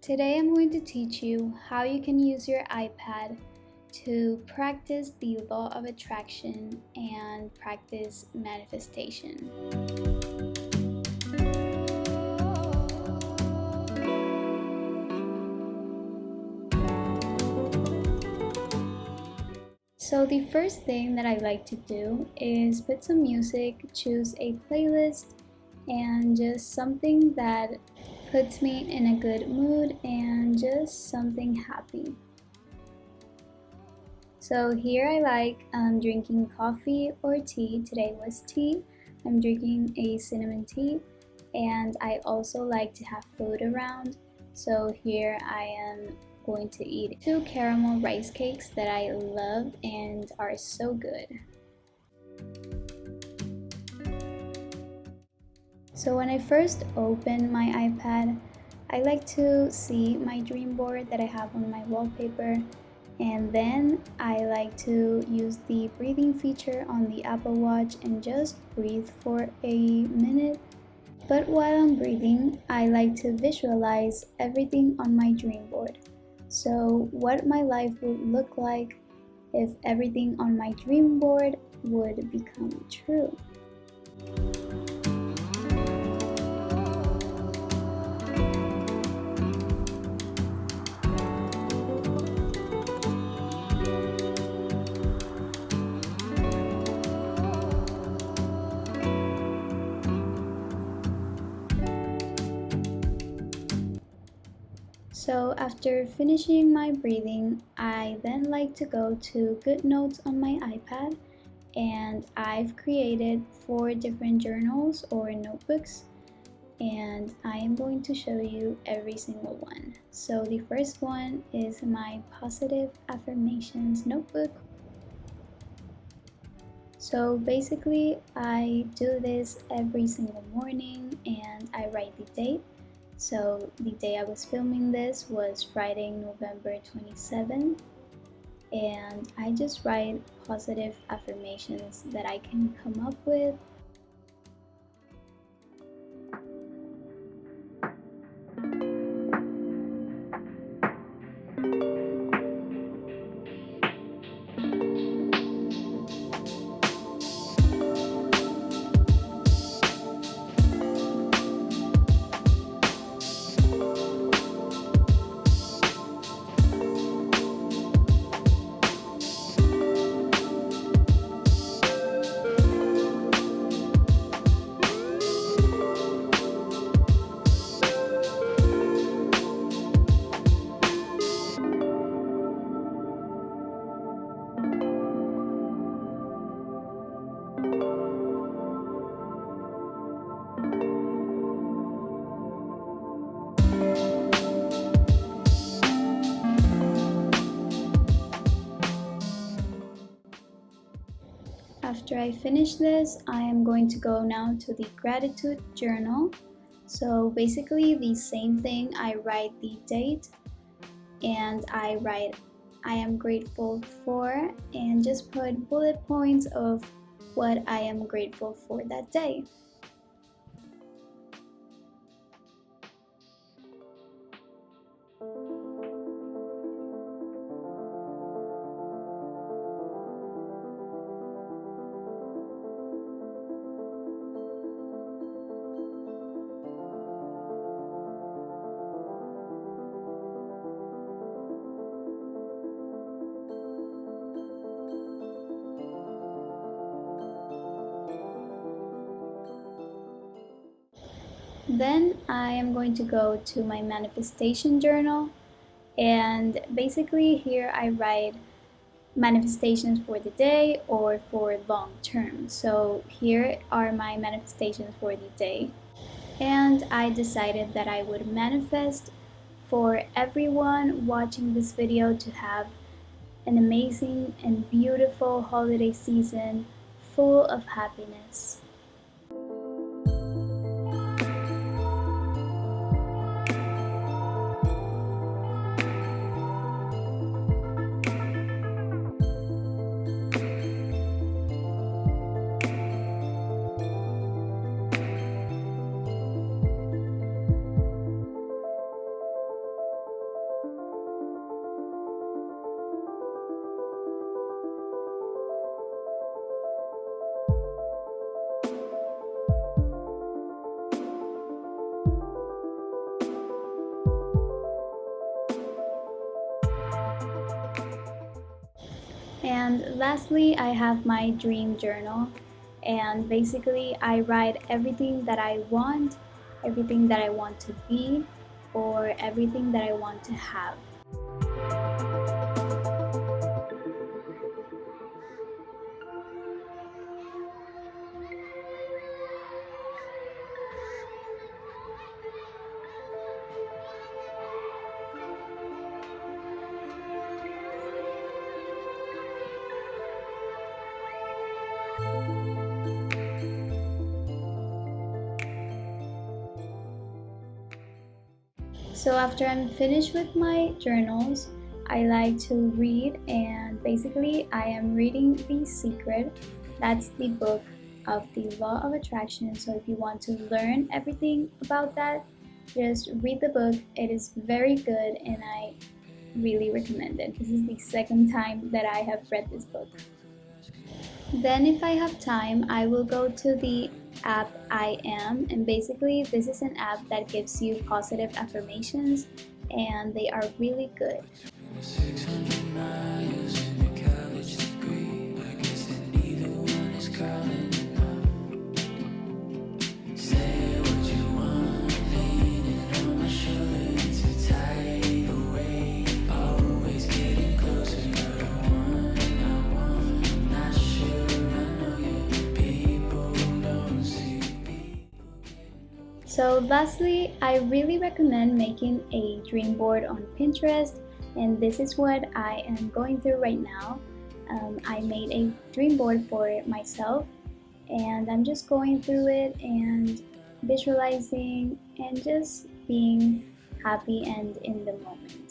Today I'm going to teach you how you can use your iPad to practice the law of attraction and practice manifestation. So the first thing that I like to do is put some music, choose a playlist, and just something that puts me in a good mood and just something happy. So here I like drinking coffee or tea. Today was tea. I'm drinking a cinnamon tea, and I also like to have food around. So here I am going to eat 2 caramel rice cakes that I love and are so good. So when I first open my iPad, I like to see my dream board that I have on my wallpaper, and then I like to use the breathing feature on the Apple Watch and just breathe for a minute. But while I'm breathing, I like to visualize everything on my dream board. So what my life would look like if everything on my dream board would become true. So after finishing my breathing, I then like to go to Good Notes on my iPad, and I've created 4 different journals or notebooks, and I am going to show you every single one. So the first one is my positive affirmations notebook. So basically I do this every single morning and I write the date. So the day I was filming this was Friday, November 27th, and I just write positive affirmations that I can come up with. After I finish this, I am going to go now to the gratitude journal. So basically the same thing, I write the date and I write I am grateful for and just put bullet points of what I am grateful for that day. Then I am going to go to my manifestation journal, and basically here I write manifestations for the day or for long term. So here are my manifestations for the day, and I decided that I would manifest for everyone watching this video to have an amazing and beautiful holiday season full of happiness. And lastly, I have my dream journal, and basically I write everything that I want, everything that I want to be, or everything that I want to have. So after I'm finished with my journals, I like to read, and basically I am reading The Secret. That's the book of the law of attraction. So if you want to learn everything about that, just read the book. It is very good and I really recommend it. This is the second time that I have read this book. Then if I have time, I will go to the app I Am, and basically this is an app that gives you positive affirmations and they are really good. So lastly, I really recommend making a dream board on Pinterest, and this is what I am going through right now. I made a dream board for myself, and I'm just going through it and visualizing and just being happy and in the moment.